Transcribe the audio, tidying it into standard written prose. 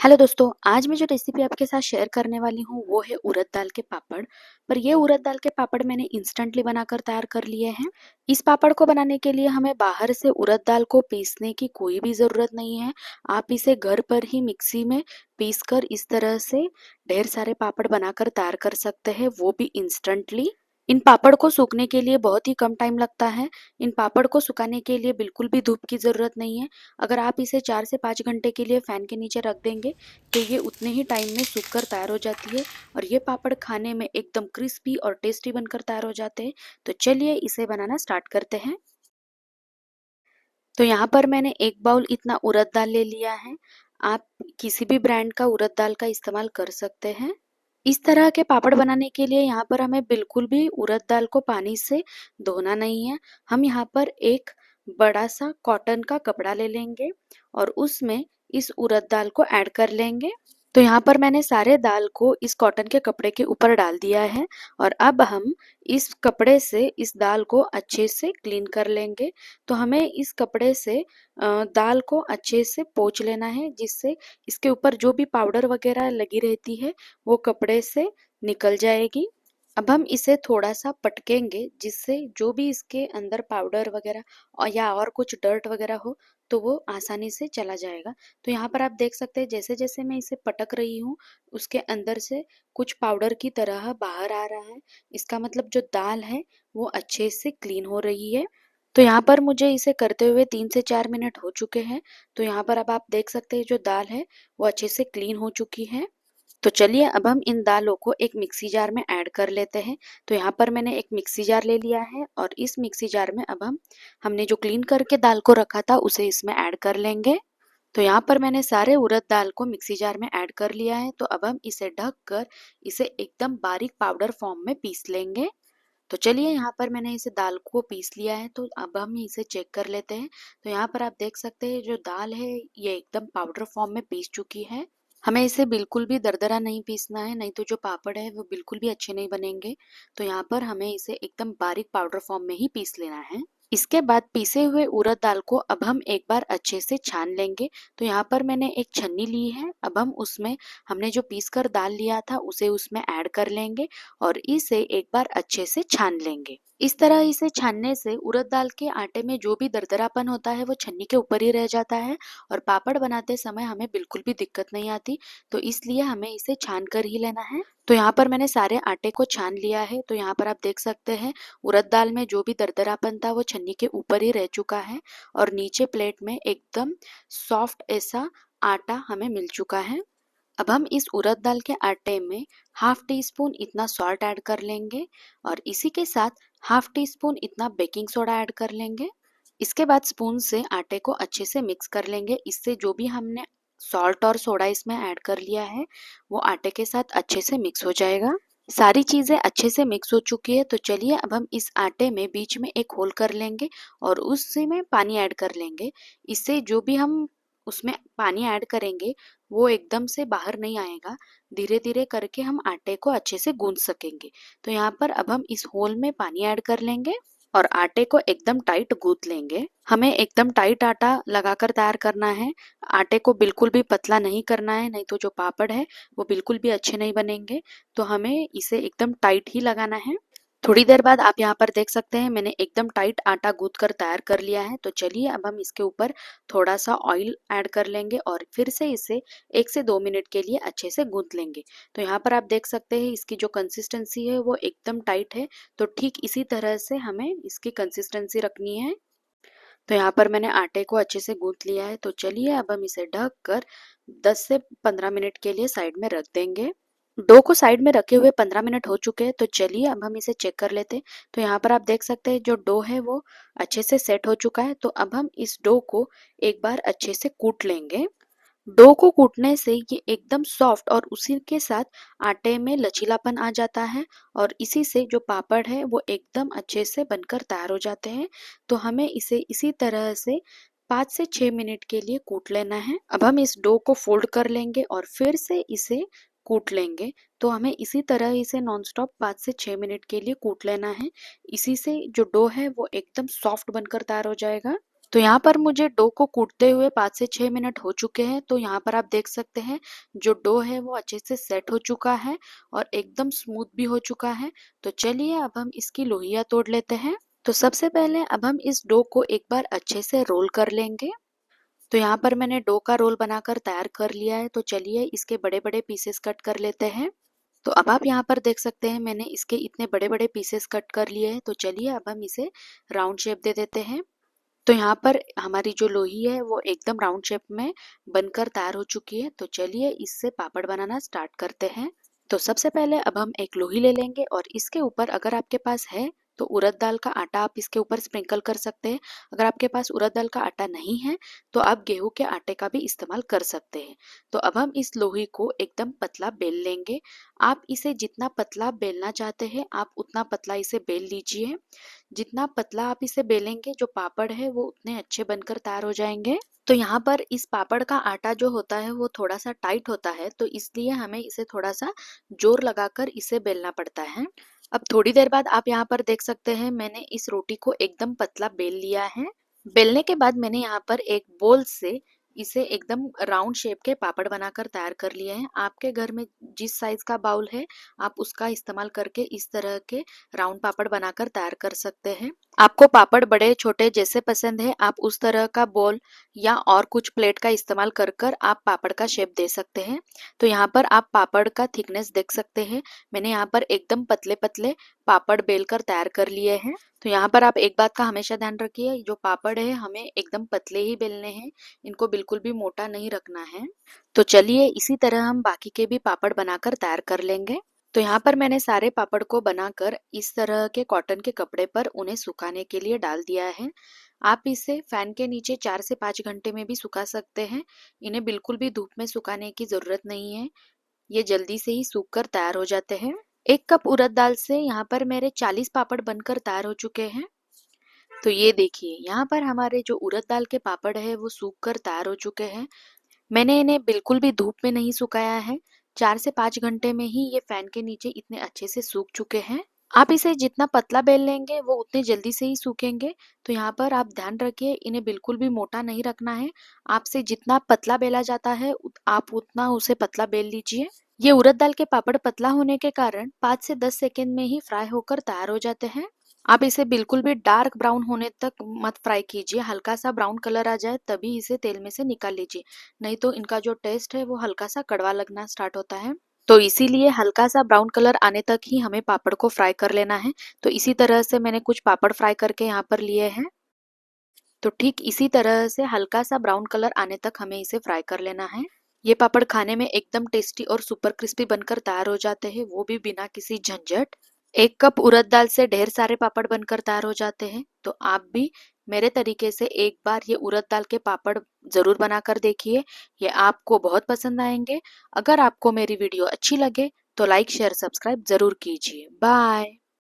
Hello दोस्तों, आज मैं जो रेसिपी आपके साथ शेयर करने वाली हूँ वो है उड़द दाल के पापड़। पर ये उड़द दाल के पापड़ मैंने इंस्टेंटली बनाकर तैयार कर लिए हैं। इस पापड़ को बनाने के लिए हमें बाहर से उड़द दाल को पीसने की कोई भी ज़रूरत नहीं है। आप इसे घर पर ही मिक्सी में पीस कर इस तरह से ढेर सारे पापड़ बनाकर तैयार कर सकते हैं, वो भी इंस्टेंटली। इन पापड़ को सूखने के लिए बहुत ही कम टाइम लगता है। इन पापड़ को सुखाने के लिए बिल्कुल भी धूप की ज़रूरत नहीं है। अगर आप इसे 4 से 5 घंटे के लिए फ़ैन के नीचे रख देंगे तो ये उतने ही टाइम में सूख कर तैयार हो जाती है और ये पापड़ खाने में एकदम क्रिस्पी और टेस्टी बनकर तैयार हो जाते हैं। तो चलिए इसे बनाना स्टार्ट करते हैं। तो यहाँ पर मैंने 1 बाउल इतना उड़द दाल ले लिया है। आप किसी भी ब्रांड का उड़द दाल का इस्तेमाल कर सकते हैं। इस तरह के पापड़ बनाने के लिए यहाँ पर हमें बिल्कुल भी उड़द दाल को पानी से धोना नहीं है। हम यहाँ पर एक बड़ा सा कॉटन का कपड़ा ले लेंगे और उसमें इस उड़द दाल को ऐड कर लेंगे। तो यहाँ पर मैंने सारे दाल को इस कॉटन के कपड़े के ऊपर डाल दिया है और अब हम इस कपड़े से इस दाल को अच्छे से क्लीन कर लेंगे। तो हमें इस कपड़े से दाल को अच्छे से पोंछ लेना है, जिससे इसके ऊपर जो भी पाउडर वगैरह लगी रहती है वो कपड़े से निकल जाएगी। अब हम इसे थोड़ा सा पटकेंगे, जिससे जो भी इसके अंदर पाउडर वगैरह या और कुछ डर्ट वगैरह हो तो वो आसानी से चला जाएगा। तो यहाँ पर आप देख सकते हैं जैसे जैसे मैं इसे पटक रही हूँ उसके अंदर से कुछ पाउडर की तरह बाहर आ रहा है। इसका मतलब जो दाल है वो अच्छे से क्लीन हो रही है। तो यहाँ पर मुझे इसे करते हुए 3 से 4 मिनट हो चुके हैं। तो यहाँ पर अब आप देख सकते हैं जो दाल है वो अच्छे से क्लीन हो चुकी है। तो चलिए अब हम इन दालों को एक मिक्सी जार में ऐड कर लेते हैं। तो यहाँ पर मैंने एक मिक्सी जार ले लिया है और इस मिक्सी जार में अब हमने जो क्लीन करके दाल को रखा था उसे इसमें ऐड कर लेंगे। तो यहाँ पर मैंने सारे उड़द दाल को मिक्सी जार में ऐड कर लिया है। तो अब हम इसे ढक कर इसे एकदम बारीक पाउडर फॉर्म में पीस लेंगे। तो चलिए यहाँ पर मैंने इसे दाल को पीस लिया है। तो अब हम इसे चेक कर लेते हैं। तो यहाँ पर आप देख सकते हैं जो दाल है ये एकदम पाउडर फॉर्म में पीस चुकी है। हमें इसे बिल्कुल भी दरदरा नहीं पीसना है, नहीं तो जो पापड़ है वो बिल्कुल भी अच्छे नहीं बनेंगे। तो यहाँ पर हमें इसे एकदम बारीक पाउडर फॉर्म में ही पीस लेना है। इसके बाद पीसे हुए उड़द दाल को अब हम एक बार अच्छे से छान लेंगे। तो यहाँ पर मैंने एक छन्नी ली है। अब हम उसमें हमने जो पीस कर दाल लिया था उसे उसमें ऐड कर लेंगे और इसे एक बार अच्छे से छान लेंगे। इस तरह इसे छानने से उड़द दाल के आटे में जो भी दरदरापन होता है वो छन्नी के ऊपर ही रह जाता है और पापड़ बनाते समय हमें बिल्कुल भी दिक्कत नहीं आती। तो इसलिए हमें इसे छान कर ही लेना है। तो यहाँ पर मैंने सारे आटे को छान लिया है। तो यहाँ पर आप देख सकते हैं उड़द दाल में जो भी दरदरापन था वो छन्नी के ऊपर ही रह चुका है और नीचे प्लेट में एकदम सॉफ्ट ऐसा आटा हमें मिल चुका है। अब हम इस उड़द दाल के आटे में हाफ टी स्पून इतना सॉल्ट ऐड कर लेंगे और इसी के साथ हाफ टी स्पून इतना बेकिंग सोडा ऐड कर लेंगे। इसके बाद स्पून से आटे को अच्छे से मिक्स कर लेंगे। इससे जो भी हमने सॉल्ट और सोडा इसमें ऐड कर लिया है वो आटे के साथ अच्छे से मिक्स हो जाएगा। सारी चीज़ें अच्छे से मिक्स हो चुकी है। तो चलिए अब हम इस आटे में बीच में एक होल कर लेंगे और उसी में पानी ऐड कर लेंगे। इससे जो भी हम उसमें पानी ऐड करेंगे वो एकदम से बाहर नहीं आएगा। धीरे धीरे करके हम आटे को अच्छे से गूंथ सकेंगे। तो यहाँ पर अब हम इस होल में पानी ऐड कर लेंगे और आटे को एकदम टाइट गूंथ लेंगे। हमें एकदम टाइट आटा लगाकर तैयार करना है। आटे को बिल्कुल भी पतला नहीं करना है, नहीं तो जो पापड़ है वो बिल्कुल भी अच्छे नहीं बनेंगे। तो हमें इसे एकदम टाइट ही लगाना है। थोड़ी देर बाद आप यहाँ पर देख सकते हैं मैंने एकदम टाइट आटा गूंथ कर तैयार कर लिया है। तो चलिए अब हम इसके ऊपर थोड़ा सा ऑयल ऐड कर लेंगे और फिर से इसे 1 से 2 मिनट के लिए अच्छे से गूंथ लेंगे। तो यहाँ पर आप देख सकते हैं इसकी जो कंसिस्टेंसी है वो एकदम टाइट है। तो ठीक इसी तरह से हमें इसकी कंसिस्टेंसी रखनी है। तो यहाँ पर मैंने आटे को अच्छे से गूंथ लिया है। तो चलिए अब हम इसे ढक कर 10 से 15 मिनट के लिए साइड में रख देंगे। डो को साइड में रखे हुए 15 मिनट हो चुके हैं। तो चलिए अब हम इसे चेक कर लेते हैं। तो यहाँ पर आप देख सकते हैं जो डो है वो अच्छे से सेट हो चुका है। तो अब हम इस डो को एक बार अच्छे से कूट लेंगे। डो को कूटने से ये एकदम सॉफ्ट और उसी के साथ आटे में लचीलापन आ जाता है और इसी से जो पापड़ है वो एकदम अच्छे से बनकर तैयार हो जाते हैं। तो हमें इसे इसी तरह से 5 से 6 मिनट के लिए कूट लेना है। अब हम इस डो को फोल्ड कर लेंगे और फिर से इसे कूट लेंगे। तो हमें इसी तरह इसे नॉनस्टॉप 5 से 6 मिनट के लिए कूट लेना है। इसी से जो डो है वो एकदम सॉफ्ट बनकर तैयार हो जाएगा। तो यहाँ पर मुझे डो को कूटते हुए 5 से 6 मिनट हो चुके हैं। तो यहाँ पर आप देख सकते हैं जो डो है वो अच्छे से सेट हो चुका है और एकदम स्मूथ भी हो चुका है। तो चलिए अब हम इसकी लोइयां तोड़ लेते हैं। तो सबसे पहले अब हम इस डो को एक बार अच्छे से रोल कर लेंगे। तो यहाँ पर मैंने डो का रोल बनाकर तैयार कर लिया है। तो चलिए इसके बड़े बड़े पीसेस कट कर लेते हैं। तो अब आप यहाँ पर देख सकते हैं मैंने इसके इतने बड़े बड़े पीसेस कट कर लिए हैं। तो चलिए अब हम इसे राउंड शेप दे देते हैं। तो यहाँ पर हमारी जो लोई है वो एकदम राउंड शेप में बनकर तैयार हो चुकी है। तो चलिए इससे पापड़ बनाना स्टार्ट करते हैं। तो सबसे पहले अब हम एक लोई ले लेंगे और इसके ऊपर अगर आपके पास है तो उड़द दाल का आटा आप इसके ऊपर स्प्रिंकल कर सकते हैं। अगर आपके पास उड़द दाल का आटा नहीं है तो आप गेहूं के आटे का भी इस्तेमाल कर सकते हैं। तो अब हम इस लोई को एकदम पतला बेल लेंगे। आप इसे जितना पतला बेलना चाहते हैं आप उतना पतला इसे बेल लीजिए। जितना पतला आप इसे बेलेंगे जो पापड़ है वो उतने अच्छे बनकर तैयार हो जाएंगे। तो यहाँ पर इस पापड़ का आटा जो होता है वो थोड़ा सा टाइट होता है, तो इसलिए हमें इसे थोड़ा सा जोर लगाकर इसे बेलना पड़ता है। अब थोड़ी देर बाद आप यहाँ पर देख सकते हैं मैंने इस रोटी को एकदम पतला बेल लिया है। बेलने के बाद मैंने यहाँ पर एक बोल से इसे एकदम राउंड शेप के पापड़ बनाकर तैयार कर लिए हैं। आपके घर में जिस साइज का बाउल है आप उसका इस्तेमाल करके इस तरह के राउंड पापड़ बनाकर तैयार कर सकते हैं। आपको पापड़ बड़े छोटे जैसे पसंद है आप उस तरह का बोल या और कुछ प्लेट का इस्तेमाल कर कर आप पापड़ का शेप दे सकते हैं। तो यहाँ पर आप पापड़ का थिकनेस देख सकते हैं। मैंने यहाँ पर एकदम पतले पतले पापड़ बेलकर तैयार कर लिए हैं। तो यहाँ पर आप एक बात का हमेशा ध्यान रखिए, जो पापड़ है हमें एकदम पतले ही बेलने हैं, इनको बिल्कुल भी मोटा नहीं रखना है। तो चलिए इसी तरह हम बाकी के भी पापड़ बनाकर तैयार कर लेंगे। तो यहाँ पर मैंने सारे पापड़ को बनाकर इस तरह के कॉटन के कपड़े पर उन्हें सुखाने के लिए डाल दिया है। आप इसे फैन के नीचे 4 से 5 घंटे में भी सुखा सकते हैं। इन्हें बिल्कुल भी धूप में सुखाने की जरूरत नहीं है, ये जल्दी से ही सूख कर तैयार हो जाते हैं। 1 कप उड़द दाल से यहाँ पर मेरे 40 पापड़ बनकर तैयार हो चुके हैं। तो ये देखिए यहाँ पर हमारे जो उड़द दाल के पापड़ है वो सूख कर तैयार हो चुके हैं। मैंने इन्हें बिल्कुल भी धूप में नहीं सुखाया है, 4 से 5 घंटे में ही ये फैन के नीचे इतने अच्छे से सूख चुके हैं। आप इसे जितना पतला बेल लेंगे वो उतने जल्दी से ही सूखेंगे। तो यहाँ पर आप ध्यान रखिए इन्हें बिल्कुल भी मोटा नहीं रखना है। आपसे जितना पतला बेला जाता है आप उतना उसे पतला बेल लीजिए। ये उड़द दाल के पापड़ पतला होने के कारण 5 से 10 सेकेंड में ही फ्राई होकर तैयार हो जाते हैं। आप इसे बिल्कुल भी डार्क ब्राउन होने तक मत फ्राई कीजिए, हल्का सा ब्राउन कलर आ जाए तभी इसे तेल में से निकाल लीजिए, नहीं तो इनका जो टेस्ट है वो हल्का सा कड़वा लगना स्टार्ट होता है। तो इसीलिए हल्का सा ब्राउन कलर आने तक ही हमें पापड़ को फ्राई कर लेना है। तो इसी तरह से मैंने कुछ पापड़ फ्राई करके यहाँ पर लिए हैं। तो ठीक इसी तरह से हल्का सा ब्राउन कलर आने तक हमें इसे फ्राई कर लेना है। ये पापड़ खाने में एकदम टेस्टी और सुपर क्रिस्पी बनकर तैयार हो जाते हैं, वो भी बिना किसी झंझट। 1 कप उड़द दाल से ढेर सारे पापड़ बनकर तैयार हो जाते हैं। तो आप भी मेरे तरीके से एक बार ये उड़द दाल के पापड़ जरूर बनाकर देखिए, ये आपको बहुत पसंद आएंगे। अगर आपको मेरी वीडियो अच्छी लगे तो लाइक शेयर सब्सक्राइब जरूर कीजिए। बाय।